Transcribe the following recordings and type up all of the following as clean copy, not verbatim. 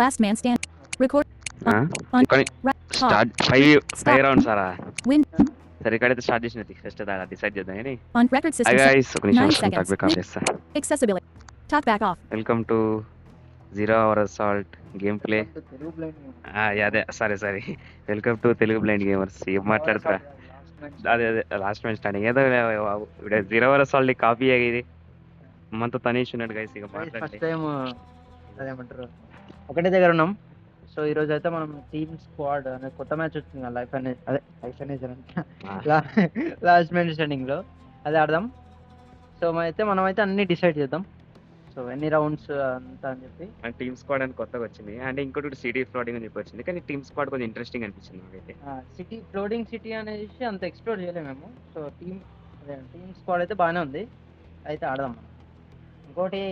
Last man stand. Record. ఆ? On. కానీ Right. Start Pause. Five Stop. Rounds సారా Win. సరే ఇక్కడైతే స్టార్ట్ చేసినది ఫస్ట్ దాకా డిసైడ్ చేద్దాం కానీ On record system. గైస్ ఒక నిమిషం 9 వస్తుంది seconds. టాక్ బ్యాక్ ఆఫ్ చేస్తా. Accessibility. Talk back off. Welcome to 0 our assault game play. Telugu blind అదే sorry welcome to Telugu blind gamers. ఏం మాట్లాడుతురా? అదే లాస్ట్ మ్యాచ్ స్టార్టింగ్ ఏదో 0 అవర్ అసాల్ట్ కాపీ ఇది మనతో తనీష్ ఉన్నాడు గైస్. ఇక ఫస్ట్ మాట్లాడి టైం అదేమంటారు ఒకటే దగ్గర ఉన్నాం. సో ఈ రోజు అయితే మనం టీమ్ స్క్వాడ్ అనే కొత్త మ్యాచ్ వచ్చింది లైఫ్ అనేది అదే లైఫ్ అనేది లాస్ట్ మ్యాచ్ స్టాండింగ్ లో అదే ఆడదాం. సో మనమైతే అన్ని డిసైడ్ చేద్దాం. సో ఎన్ని రౌండ్స్ అంతా అని చెప్పి టీమ్ స్క్వాడ్ అని కొత్తగా వచ్చింది. అంటే ఇంకోటి సిటీ ఫ్లోటింగ్ అని చెప్పి వచ్చింది. కానీ టీమ్ స్క్వాడ్ కొంచెం ఇంట్రెస్టింగ్ అనిపించింది నాకైతే. సిటీ ఫ్లోటింగ్ సిటీ అనేసి అంత ఎక్స్ప్లోర్ చేయలేము మేము. సో టీమ్ స్క్వాడ్ అయితే బాగానే ఉంది. అయితే ఆడదాం మనం. ఇంకోటి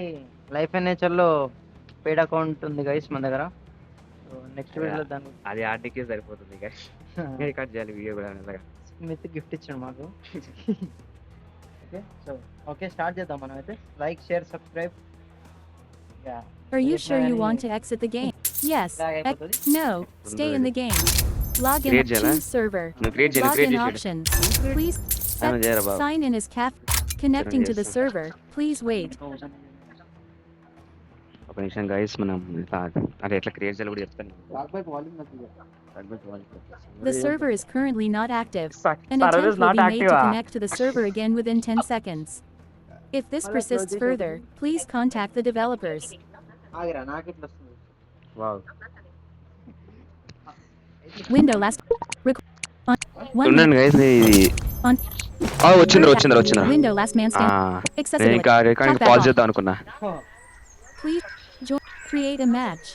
లైఫ్ అండ్ నేచర్లో పెయిడ్ అకౌంట్ ఉంది గైస్ మన దగ్గర. సో నెక్స్ట్ వీడియోలో దాన్ని అది ఆర్డీకే సరిపోతుంది గైస్. కట్ చేయాలి వీడియో కూడా అలాగా. స్మిత్ గిఫ్ట్ ఇచ్చాడు మాకు. ఓకే సో ఓకే స్టార్ట్ చేద్దాం మనం అయితే. Like share subscribe. Are you sure you want to exit the game? Yes. No. Stay in the game. Log in. Create jala. Choose server. Create Login options. Please sign in as CAF. Connecting to the server. Please wait. ఒక నిమిషం guys మనం అంటే ఎట్లా create చేయాలి కూడా చెప్తాను. The server is currently not active. An attempt will be made to connect to the server again within 10 seconds. If this persists further, please contact the developers. Wow Window last. ఉండండి guys ఇది On. వచ్చిందిరా Window last man stand. నేను Accessibility. ఇంకా recording Talk back pause off. చేద్దాం అనుకున్నా. Please join. Create a match.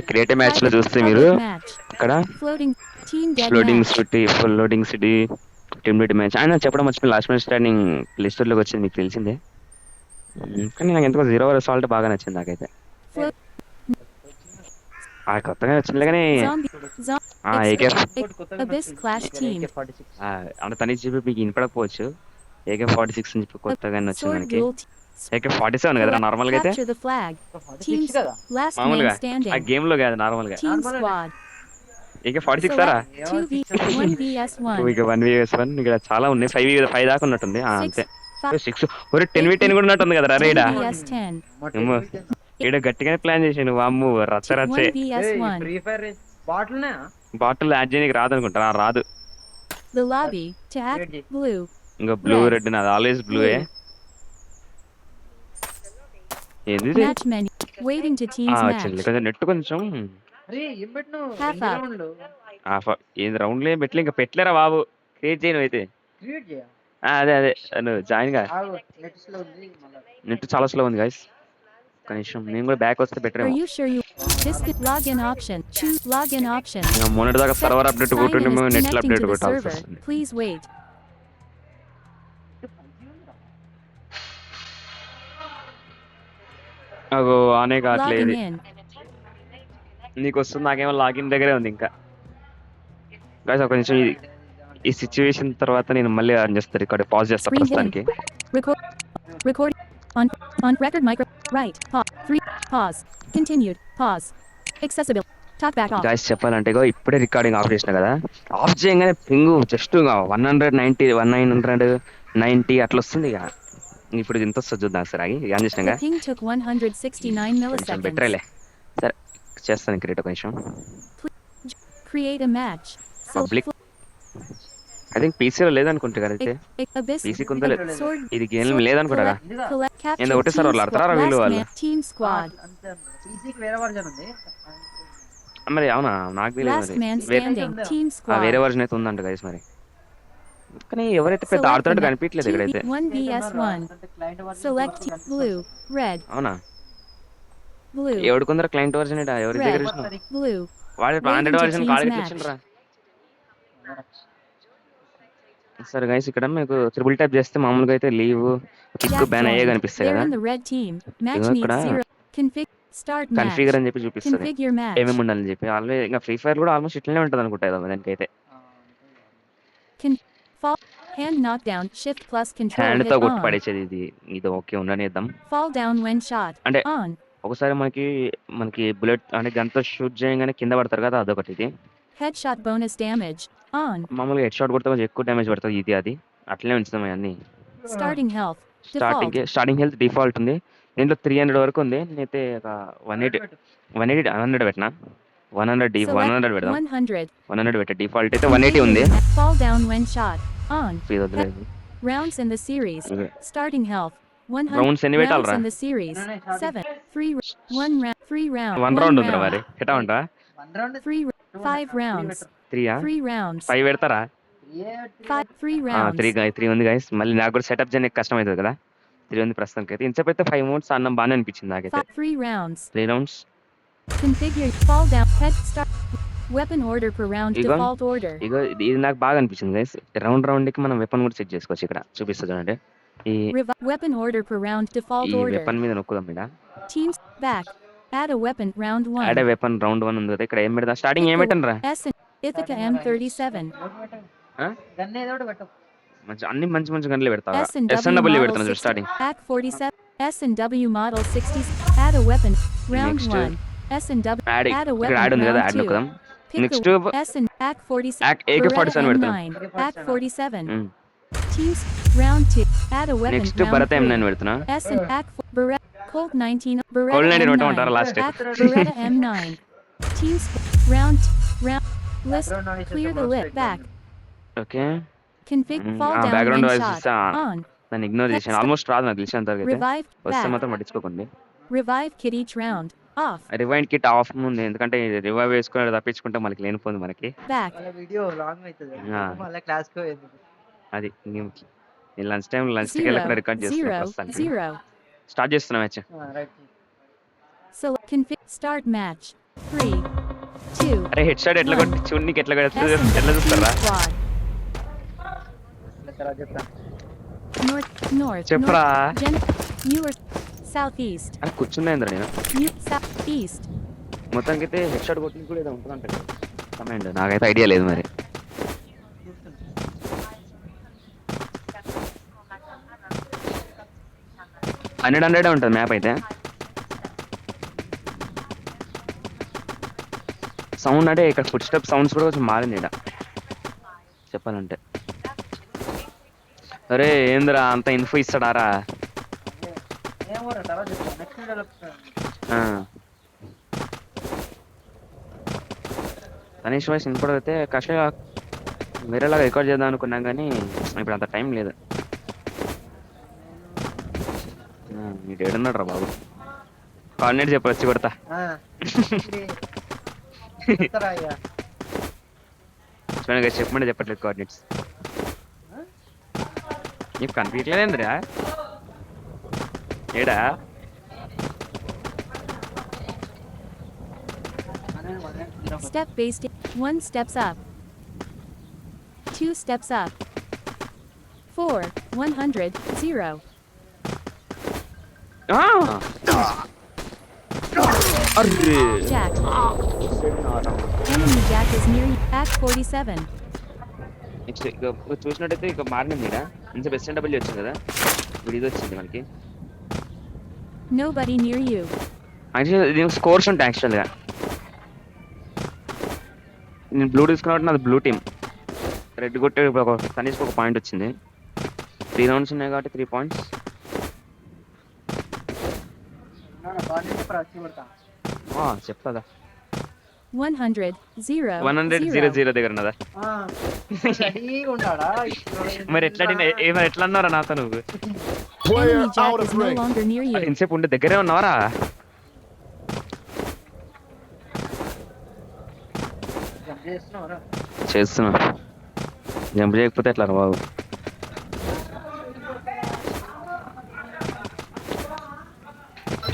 Create match లో చూస్తే మీరు Public match. ఇక్కడ Floating. Team dead floating match. City full loading city team lead match ఆయన చెప్పడం మర్చిపోయి last match standing play store లోకి వచ్చింది మీకు తెలిసిందే. కానీ నాకు ఎందుకో 0 అవర్ అసాల్ట్ బాగా నచ్చింది నాకైతే. Float. కొత్తగా వచ్చింది కానీ Zombie. AK Abyss Clash Team. అంటే తని చెప్పి మీకు వినపడకపోవచ్చు. AK-46 అని చెప్పి కొత్తగా వచ్చింది Sword మనకి. Duel. AK-47 కదా నార్మల్ గా అయితే Capture the flag. Teams. Last man మామూలుగా ఆ standing. గేమ్ లో కాదు నార్మల్ గా. Team squad. AK-46 సారా 1 vs 1. ఇక 1v1 ఇక్కడ చాలా ఉన్నాయి. 5 దాకా ఉన్నట్టుంది. అంతే 6 ఒరే 10v10 కూడా ఉన్నట్టుంది కదా రే. 10 vs 10. ఈడ గట్టిగానే ప్లాన్ చేసాను. వామ్ము రచ్చే 1 vs 1. Free fire bottle bottle add చేయడానికి రాదు అనుకుంటా. రాదు. The lobby. To act. Blue. ఇంకా బ్లూ రెడ్ నాది ఆల్వేస్ బ్లూయే. ఏంది ఇది? Match menu. Waiting to teams వచ్చింది. match. కొంచెం నెట్ కొంచెం Half up. ఏది రౌండ్ లో పెట్టలే ఇంకా పెట్టలేరా బాబు. క్రియేట్ చేయను అయితే అదే నువ్వు జాయిన్ గా. నెట్ చాలా స్లో ఉంది గైస్. కనీసం నేను కూడా బ్యాక్ వస్తే better. Are you sure you? This login option. Choose login option. మొన్నటి దాకా server update Sign in కొట్టుండే is net connecting update to the కొట్టాల్సి server. వస్తుంది. Please wait. అగో ఆనే కావట్లేదు. Logging in. నీకు వస్తుంది. నాకేమో లాగిన్ దగ్గరే ఉంది ఇంకా. గైస్ ఒక నిమిషం ఈ సిచ్యువేషన్ తర్వాత నేను మళ్ళీ ఆన్ చేస్తాను. రికార్డ్ పాజ్ చేస్తా Screen ప్రస్తుతానికి. Record. On record micro. Right. Pause. 3. Pause. Continued. Pause. Accessibility. Talk back off. Guys చెప్పాలంటే ఇప్పుడే రికార్డింగ్ ఆఫ్ చేసిన కదా. ఆఫ్ చేయగానే పింగ్ జస్ట్ 190 అట్లా వస్తుంది. ఇక ఇప్పుడు ఇంత వస్తుంది చూద్దాం సార్. ఆన్ చేసినా The ping took 169 కొంచెం బెటరేలే. milliseconds. సరే చేస్తాను క్రియేట్ ఒక నిమిషం. Create a match. Public I think పీసీలో లేదనుకుంటా కదా అయితే. Abyss. PC కుందా లేదు. Sword. ఇది గేమ్ లేదనుకుంటా కదా. Collect. Capture. ఏందో ఒకటే సర్వర్లో ఆడతారా వీళ్ళు Last వాళ్ళు? man. Team squad. పీసీకి వేరే వర్జన్ ఉంది. మరి అవునా నాకు తెలియదు. Last man మరి standing. Team వేరే squad. వర్జన్ అయితే ఉందంట గైస్. మరి కానీ ఎవరైతే పెద్ద ఆడుతున్నట్టు కనిపించలేదు ఇక్కడైతే. 1 vs 1. Select team. Blue. Red. అవునా Blue. ఎవడుకుందరా క్లయింట్ వర్జన్ ఇట ఎవరి దగ్గర చూసినా Blue. వాడి Waiting branded to version teams కాడికి match. తెచ్చిండ్రా. సరే గైస్ ఇక్కడ మీకు త్రిబుల్ ట్యాప్ చేస్తే మామూలుగా అయితే లీవ్ కిక్ Jack బ్యాన్ అయ్యే joined. కనిపిస్తాయి They're కదా. in the red team. Match ఇదిగో needs ఇక్కడ 0. Start match. కన్ఫిగర్ అని చెప్పి చూపిస్తుంది Configure match. ఏమేమి ఉండాలని చెప్పి. ఆల్రెడీ ఇంకా ఫ్రీ ఫైర్ కూడా ఆల్మోస్ట్ ఇట్లనే ఉంటుంది అనుకుంటా దానికైతే. Fall. Hand knockdown. Shift plus control hand hit తో కొట్టి on. పడేసేది ఇది okay ఉండనిద్దాం. Fall down when shot. అంటే On. ఒకసారి మనకి బుల్లెట్ అంటే గన్తో షూట్ చేయగానే కింద పడతారు కదా, అదొకటి ఇది. Headshot bonus damage. On. మామూలుగా హెడ్ షాట్ కొడితే కొంచెం ఎక్కువ డ్యామేజ్ పడుతుంది, ఇది అది అట్లనే ఉంచుతాం అవన్నీ. Starting health. Default. Starting health default ఉంది. దీంట్లో 300 వరకు ఉంది. నేనైతే ఒక 100 పెట్టినా. 100 Select పెడదాం. 100. 100 పెట్టే డిఫాల్ట్ అయితే 180 ఉంది. Fall down when shot. On. ఇది వదిలేదు. Rounds in the series. Okay. Starting health. 100 Rounds ఎన్ని rounds పెట్టాలరా? in the series. 7. 3. 1 round. 3 round. 1 round ఉందిరా మరి, ఎట్లా ఉంటా? 3. 5 rounds. 3 3 rounds. 5 పెడతారా? 3 rounds. 3 ఉంది గైస్. మళ్ళీ నాకు కూడా సెటప్ చేయడానికి కష్టం అవుతుంది కదా. 3 ఉంది ప్రస్తుతానికి అయితే. ఇంతసేపు అయితే 5 మినిట్స్ అన్నం బాగానే అనిపించింది నాకైతే. 3 rounds. 3 rounds. Configure. Fall down. Head start. Weapon order per round. Igo. Default order. ఇగో ఇది నాకు బాగా అనిపించింది గైస్. రౌండ్కి మనం వెపన్ కూడా సెట్ చేసుకోవచ్చు. ఇక్కడ చూపిస్తా చూడండి. ఈ Weapon order per round. Default order. Weapon మీద నొక్కుదాం మీద. Teams back. Add a weapon round 1. Add weapon round 1 ఉంది కదా. ఇక్కడ ఏం పెడదాం? స్టార్టింగ్ ఏం పెట్టండి రా? Ithaca M37. గన్ ఏదో ఒకటి పెట్టు. అన్ని మంచి గన్నులు పెడతావా? S&W SNW model పెడతాను 60. Starting. AK-47. S&W model 60. Add a weapon. Round Next. 1. S&W. Add Add a ఇక్కడ weapon యాడ్ ఉంది కదా, round add 2. నొక్కుదాం. Pick Next a AK-47. AK-47 Beretta పెడతాం. M9. AK-47. Teams. Round 2. Add a weapon. Next round Bharat 3. M9 పెడుతున్నా. Beretta. Colt 19. Beretta Colt 19 M9. పెట్టమంటారా last? Beretta M9. Teams. Round. List. Clear the lip. Back. Okay. Config. Fall down background when voice shot. On. దాన్ని ignore చేశాను. Almost రాదు నాకు తెలిసినంత వరకు అయితే. Revive. వస్తే Back. మాత్రం పట్టించుకోకండి. Revive kit each round. Off. Rewind kit of ఉంది, ఎందుకంటే రివైవ్ వేసుకుని తప్పించుకుంటే మనకి లేనిపోతుంది మనకి. Back. వాళ్ళ వీడియో లాంగ్ అవుతుంది. ఆ. మళ్ళీ క్లాస్ కో ఎందుకు? అది నేను లంచ్కి వెళ్ళకుండా రికార్డ్ చేస్తున్నాను 0. ప్రస్తుతానికి. 0. స్టార్ట్ చేస్తున్నా match. Right. Select config. Start match. 3. 2. అరే హెడ్ షాట్ ఎట్లా కొట్టి చూడనికి ఎట్లా కొడుతుంది, ఎట్లా చూస్తారా? Squad. తర్వాత చెప్తా. North. చెప్పరా? Newer. Southeast. అని కూర్చున్నాయింద్రా నేను. Southeast. మొత్తానికి అయితే హెడ్ షాట్ కొట్టి కూడా ఏదో ఉంటుందంట కమాండ్, నాకైతే ఐడియా లేదు మరి. హండ్రెడ్ ఉంటుంది మ్యాప్ అయితే. సౌండ్ అంటే ఇక్కడ ఫుట్ స్టెప్ సౌండ్స్ కూడా కొంచెం మారింది ఇక్కడ చెప్పాలంటే. అరే ఏందిరా అంత ఇన్ఫో ఇస్తాడారా? ఏమో రా, తర్వాత చెప్తా. నెక్స్ట్ వీడియోలో తనీష్ వాయిస్ వినపడితే కష్టంగా వేరేలాగా రికార్డ్ చేద్దాం అనుకున్నాం, కానీ ఇప్పుడు అంత టైం లేదు. మీరు ఏడున్నాడు రా బాబు? కోఆర్డినేట్ చెప్పు, వచ్చి కొడతా. చూడండి చెప్పమంటే చెప్పట్లేదు కోఆర్డినేట్స్. నీకు కనిపించలేదేంద్రా ఏడా? Step based. 1 steps up. 2 steps up. 4. 100. 0. Array Jack. Enemy Jack is near you. AK-47. Next ఇక చూసినట్టయితే ఇక మారినాం ఇక్కడ. ఇంకా బెస్ట్ డబుల్ వచ్చింది కదా, ఇప్పుడు ఇది వచ్చింది మనకి. Nobody near you. యాక్చువల్లీ దీనికి స్కోర్స్ ఉంటాయి యాక్చువల్గా. నేను బ్లూ తీసుకున్నట్టు నాది బ్లూ టీమ్. రెడ్ కొట్టే కనీసం ఒక పాయింట్ వచ్చింది. 3 రౌండ్స్ ఉన్నాయి కాబట్టి 3 పాయింట్స్. చెప్తాదా? 100. 0. 100-0 దగ్గర ఉన్నదా? మరి ఎట్లా అన్నారా నాతో నువ్వు? Enemy Jack is no longer near you. ఇంతసేపు ఉండే దగ్గరే ఉన్నావరా? చేస్తున్నా. జంప్ చేయకపోతే ఎట్లా రా బాబు?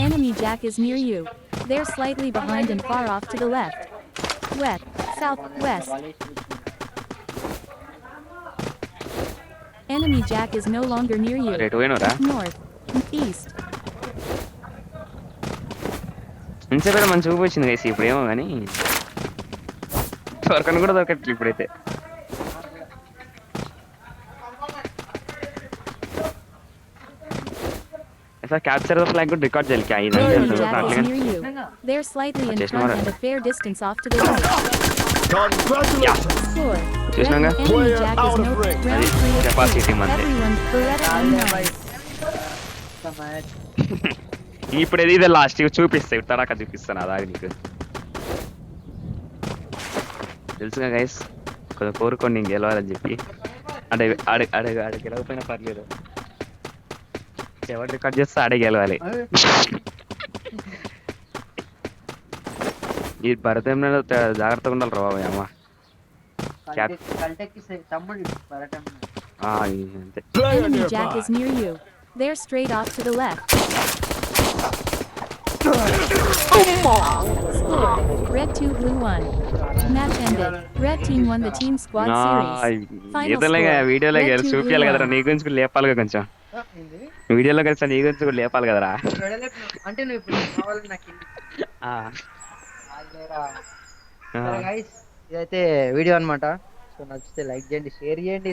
Enemy Jack is near you. They're slightly behind and far off to the left. West. South. West. Enemy Jack is no longer near you. Rate పోయినరా? North. East. ఇంతసేపు మంచి ఊపి వచ్చింది వేసి, ఇప్పుడు ఏమో కానీ దొరకను కూడా దొరకట్లేదు ఇప్పుడైతే. ऐसा कैप्चर द फ्लैग को रिकॉर्ड చేయాలి क्या ఇది Enemy Jack is near you. They're slightly in front and a fair distance off to the right. Score. చూసినాగా Enemy Jack is no round అది 3 of కెపాసిటీ 2. మంది Everyone Beretta online. ఇప్పుడు ఇది last ఇవి చూపిస్తాయి తడాక చూపిస్తాను అదాగి నీకు తెలుసుగా గైస్ కొంచెం కోరుకోండి నేను గెలవాలని చెప్పి అంటే అడే గెలవకపోయినా పర్లేదు ఎవరు రికార్డ్ చేస్తే ఆడే గెలవాలి ఈ భరతం జాగ్రత్తగా ఉండాలి రా బాబు అమ్మ అంతే Enemy Jack is near you. They're straight off to the left. Score. Red 2 blue 1. Match ended. Red team won the team squad series. Final ఏదోలేగా score. వీడియోలో Red 2 చూపించాలి blue కదరా 1. నీ గురించి కూడా లేపాలిగా కొంచెం వీడియోలో కలిసి నీ గురించి కూడా లేపాలి కదరా అంటే నువ్వు ఇప్పుడు కావాలని నాకు గైస్ ఇదైతే వీడియో అన్నమాట సో నచ్చితే లైక్ చేయండి షేర్ చేయండి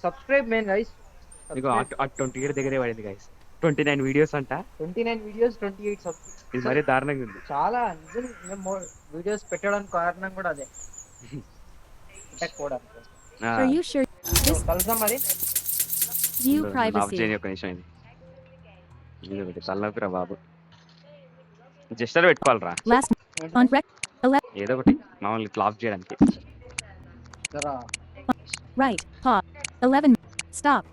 సబ్స్క్రైబ్ మెయిన్ గైస్ మీకు 28 దగ్గరే పడింది గైస్ 29 వీడియోస్ అంట 29 వీడియోస్ 28 సబ్స్క్రైబ్ ఇది మరీ దారుణంగా ఉంది చాలా నిజం మేము వీడియోస్ పెట్టడానికి కారణం కూడా అదే పెట్టకపోవడానికి Are you sure? This కలుద్దాం మరి view ఆఫ్ privacy. చేయని ఒక నిమిషం ఇది ఒకటి తల్లపిరా బాబు జస్టర్ పెట్టుకోవాలరా Last on rec. 11 ఏదో ఒకటి మామూలు ఇట్లా ఆఫ్ చేయడానికి జరా right. Pause. 11. Stop.